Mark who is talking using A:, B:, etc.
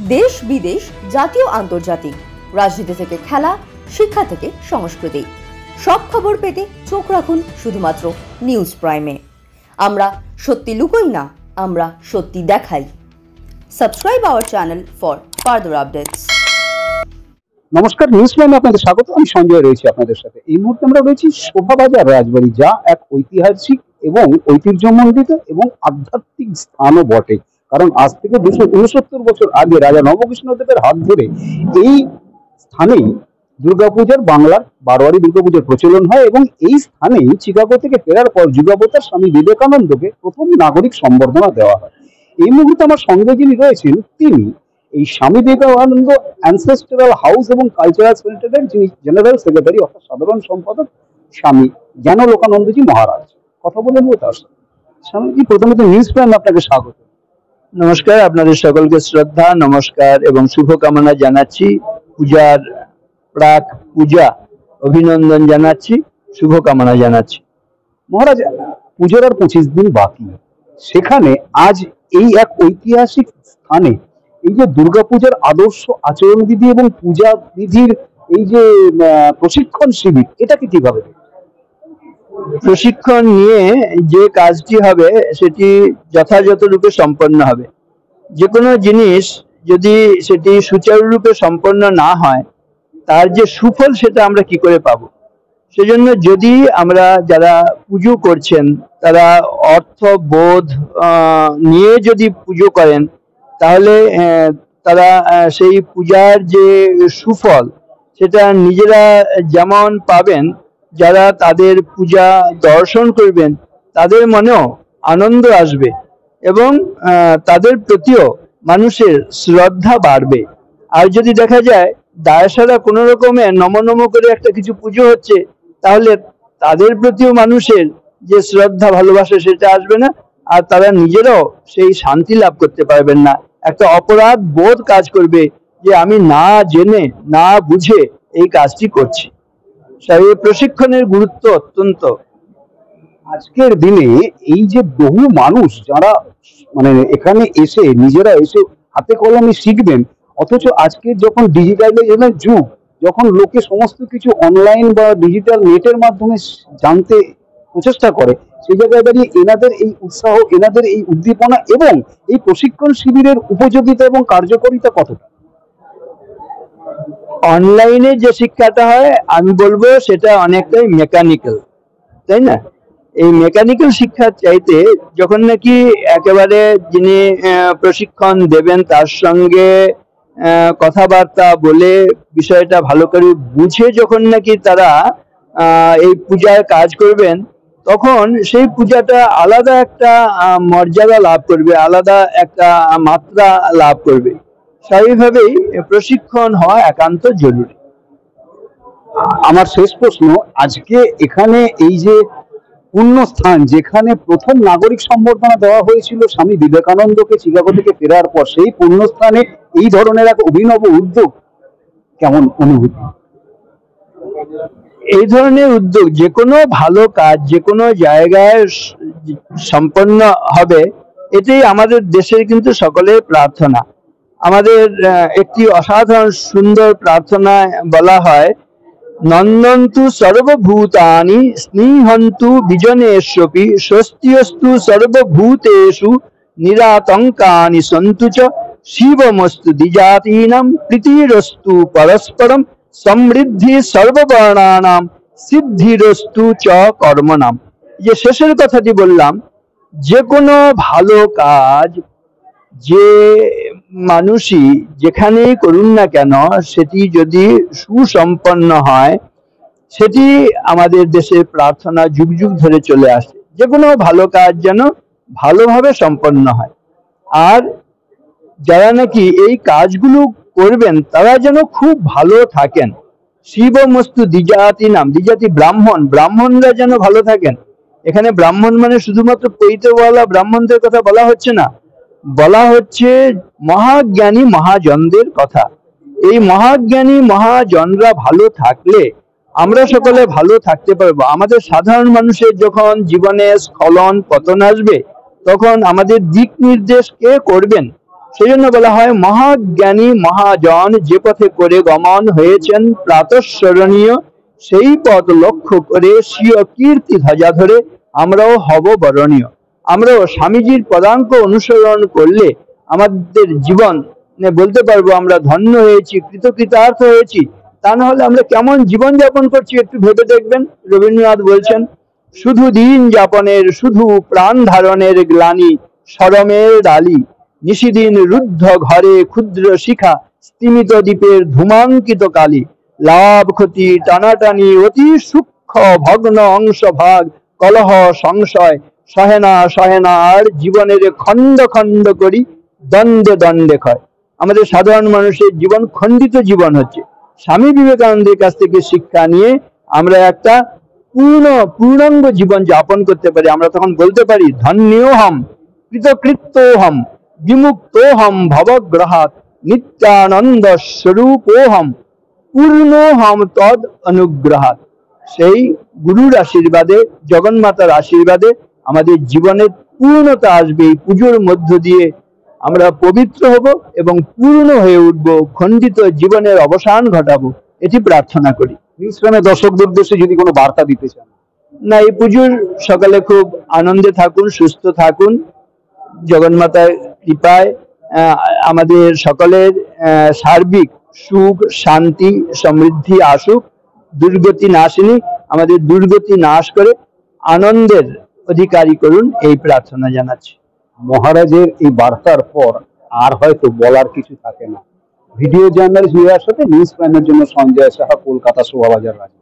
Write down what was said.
A: দেশ বিদেশ, জাতীয় আন্তর্জাতিক, রাজনীতি থেকে খেলা, শিক্ষা থেকে সংস্কৃতি, সব খবর পেতে চোখ রাখুন শুধুমাত্র নিউজ প্রাইমে। আমরা সত্যি লুকোই না, আমরা সত্যি দেখাই। Subscribe our channel for further updates.
B: নমস্কার, নিউজ প্রাইমে আপনাদের স্বাগত। আমি সঞ্জয় রয়েছি আপনাদের সাথে। এই মুহূর্তে আমরা রয়েছি শোভাবাজার রাজবাড়ি, যা এক ঐতিহাসিক এবং ঐতিহ্যমণ্ডিত এবং আধ্যাত্মিক স্থানও বটে। কারণ আজ থেকে 269 বছর আগে রাজা নবকৃষ্ণদেবের হাত ধরে এই স্থানেই দুর্গাপূজার, বাংলার বারোয়ারি দুর্গাপূজার প্রচলন হয় এবং এই স্থানেই চিকাগো থেকে ফেরার পর যুগাবতার স্বামী বিবেকানন্দকে প্রথম নাগরিক সম্বর্ধনা দেওয়া হয়। এই মুহূর্তে আমার সঙ্গে যিনি রয়েছেন, তিনি এই স্বামী বিবেকানন্দ অ্যানসেস্ট্রাল হাউস এবং কালচারাল সেন্টারের যিনি জেনারেল সেক্রেটারি অর্থাৎ সাধারণ সম্পাদক স্বামী জ্ঞানলোকানন্দজি মহারাজ। কথা বলে নেব তার সাথে। স্বামীজি, প্রথমত নিউজ প্রাইমে আপনাকে স্বাগত।
C: নমস্কার, আপনাদের সকলকে শ্রদ্ধা, নমস্কার এবং শুভকামনা জানাচ্ছি। পূজার প্রাক পূজা অভিনন্দন জানাচ্ছি, শুভকামনা জানাচ্ছি।
B: মহারাজ, পুজোর আর 25 দিন বাকি, সেখানে আজ এই এক ঐতিহাসিক স্থানে এই যে দুর্গাপূজার আদর্শ আচরণবিধি এবং পূজা বিধির এই যে প্রশিক্ষণ শিবির, এটাকে কিভাবে?
C: প্রশিক্ষণ নিয়ে যে কাজটি হবে সেটি যথাযথ রূপে সম্পন্ন হবে। যে কোনো জিনিস যদি সেটি সুচারুরূপে সম্পন্ন না হয়, তার যে সুফল সেটা আমরা কি করে পাবো? সেজন্য যদি আমরা যারা পুজো করছেন তারা অর্থ বোধ নিয়ে যদি পুজো করেন, তাহলে তারা সেই পূজার যে সুফল সেটা নিজেরা যেমন পাবেন, যারা তাদের পূজা দর্শন করবেন তাদের মনেও আনন্দ আসবে এবং তাদের প্রতিও মানুষের শ্রদ্ধা বাড়বে। আর যদি দেখা যায় দায়সারা কোনো রকমে নম করে একটা কিছু পুজো হচ্ছে, তাহলে তাদের প্রতিও মানুষের যে শ্রদ্ধা ভালোবাসা সেটা আসবে না, আর তারা নিজেরাও সেই শান্তি লাভ করতে পারবেন না। একটা অপরাধ বোধ কাজ করবে যে আমি না জেনে না বুঝে এই কাজটি করছি। সেই প্রশিক্ষণের গুরুত্ব অত্যন্ত।
B: আজকের দিনে এই যে বহু মানুষ যারা এখানে এসে নিজেরা এসে হাতে কলমে শিখবেন, অথচ আজকে যখন ডিজিটালাইজেশনের যুগ, যখন লোকে সমস্ত কিছু অনলাইন বা ডিজিটাল নেটের মাধ্যমে জানতে প্রচেষ্টা করে, সেই জায়গায় দাঁড়িয়ে এনাদের এই উৎসাহ, এনাদের এই উদ্দীপনা এবং এই প্রশিক্ষণ শিবিরের উপযোগিতা এবং কার্যকারিতা কতটা?
C: অনলাইনে যে শিক্ষাটা হয় আমি বলবো সেটা অনেকটাই মেকানিক্যাল, তাই না? এই মেকানিক্যাল শিক্ষার চাইতে যখন নাকি একেবারে যিনি প্রশিক্ষণ দেবেন তার সঙ্গে কথাবার্তা বলে বিষয়টা ভালো করে বুঝে যখন নাকি তারা এই পূজার কাজ করবেন, তখন সেই পূজাটা আলাদা একটা মর্যাদা লাভ করবে, আলাদা একটা মাত্রা লাভ করবে। স্বাভাবিকভাবেই প্রশিক্ষণ হওয়া একান্ত জরুরি।
B: আমার শেষ প্রশ্ন, আজকে এখানে এই যে পুণ্যস্থান, যেখানে প্রথম নাগরিক সম্বর্ধনা দেওয়া হয়েছিল স্বামী বিবেকানন্দকে চিকাগো থেকে ফেরার পর, সেই পুণ্যস্থানে এই ধরনের এক অভিনব উদ্যোগ, কেমন অনুভূতি?
C: এই ধরনের উদ্যোগ যে কোনো ভালো কাজ যে কোনো জায়গায় সম্পন্ন হবে, এটাই আমাদের দেশের কিন্তু সকলের প্রার্থনা। আমাদের একটি অসাধারণ সুন্দর প্রার্থনা বলা হয়, নন্দন্তু সর্বভূতানি স্নিহন্তু বিজনেষ্বপি স্বস্তিয়স্তু সর্বভূতেষু নিরাতঙ্কানি সন্তু চ শিবমস্তু দ্বিজাতীনাম প্রীতিরস্তু পরস্পরম সমৃদ্ধি সর্ববর্ণানাম সিদ্ধিরস্তু চ কর্মনাম। যে শেষের কথাটি বললাম, যে কোনো ভালো কাজ যে মানুষই যেখানেই করুন না কেন, সেটি যদি সুসম্পন্ন হয়, সেটি আমাদের দেশের প্রার্থনা যুগ যুগ ধরে চলে আসে। যে কোনো ভালো কাজ যেন ভালোভাবে সম্পন্ন হয়, আর যারা নাকি এই কাজগুলো করবেন তারা যেন খুব ভালো থাকেন। শিবমস্তু দ্বিজাতি নাম, দ্বিজাতি ব্রাহ্মণরা যেন ভালো থাকেন। এখানে ব্রাহ্মণ মানে শুধুমাত্র পৈতওয়ালা ব্রাহ্মণদের কথা বলা হচ্ছে না, বলা হচ্ছে মহাজ্ঞানী মহাজনদের কথা। এই মহাজ্ঞানী মহাজনরা ভালো থাকলে আমরা সকলে ভালো থাকতে পারবো। আমাদের সাধারণ মানুষের যখন জীবনে স্খলন পতন আসবে, তখন আমাদের দিক নির্দেশ কে করবেন? সেই জন্য বলা হয় মহাজ্ঞানী মহাজন যে পথে করে গমন হয়েছেন প্রাতঃস্মরণীয়, সেই পথ লক্ষ্য করে স্বীয় কীর্তি ধ্বজা ধরে আমরাও হব বরণীয়। আমরাও স্বামীজির পদাঙ্ক অনুসরণ করলে আমাদের জীবন বলতে পারবো আমরা ধন্য হয়েছি, কৃতকৃতার্থ হয়েছি। তা না হলে আমরা কেমন জীবন যাপন করছি একটু ভেবে দেখবেন। রবীন্দ্রনাথ বলছেন, শুধু দিন যাপনের শুধু প্রাণ ধারণের গ্লানি, শরমের ডালি নিশিদিন রুদ্ধ ঘরে ক্ষুদ্র শিখা, স্তিমিত দ্বীপের ধূমাঙ্কিত কালি, লাভ ক্ষতি টানাটানি অতি সূক্ষ্ম ভগ্ন অংশ ভাগ, কলহ সংশয় সহে না আর জীবনের খণ্ড খণ্ড করি দ্বন্দ্বে দ্বন্দ্বে ক্ষয়। আমাদের সাধারণ মানুষের জীবন খণ্ডিত জীবন হচ্ছে। স্বামী বিবেকানন্দের কাছ থেকে শিক্ষা নিয়ে আমরা একটা পূর্ণাঙ্গ জীবন যাপন করতে পারি। আমরা তখন বলতে পারি ধন্যোহম কৃতকৃত্যোহম বিমুক্তোহম ভবগ্রহাৎ নিত্যানন্দ স্বরূপোহম পূর্ণোহম তদ অনুগ্রহাৎ। সেই গুরুর আশীর্বাদে, জগন্মাতার আশীর্বাদে আমাদের জীবনের পূর্ণতা আসবে। এই পুজোর মধ্য দিয়ে আমরা পবিত্র হব এবং পূর্ণ হয়ে উঠব, খণ্ডিত জীবনের অবসান ঘটাবো, এটি প্রার্থনা করি।
B: নিউজ প্রাইমের দর্শকদের উদ্দেশ্যে যদি কোনো বার্তা দিতে চান?
C: না, এই পুজোর সকালে খুব আনন্দে থাকুন, সুস্থ থাকুন, জগন্মাতার কৃপায় আমাদের সকলের সার্বিক সুখ শান্তি সমৃদ্ধি আসুক, দুর্গতি নাশিনী আমাদের দুর্গতি নাশ করে আনন্দের অধিকারী করুন, এই প্রার্থনা জানাচ্ছি।
B: মহারাজের এই বার্তার পর আর হয়তো বলার কিছু থাকে না। ভিডিও জার্নালিস্ট সাথে নিউজ প্রাইমের জন্য সঞ্জয় সাহা, কলকাতা, শোভাবাজার, রাজবাড়ী।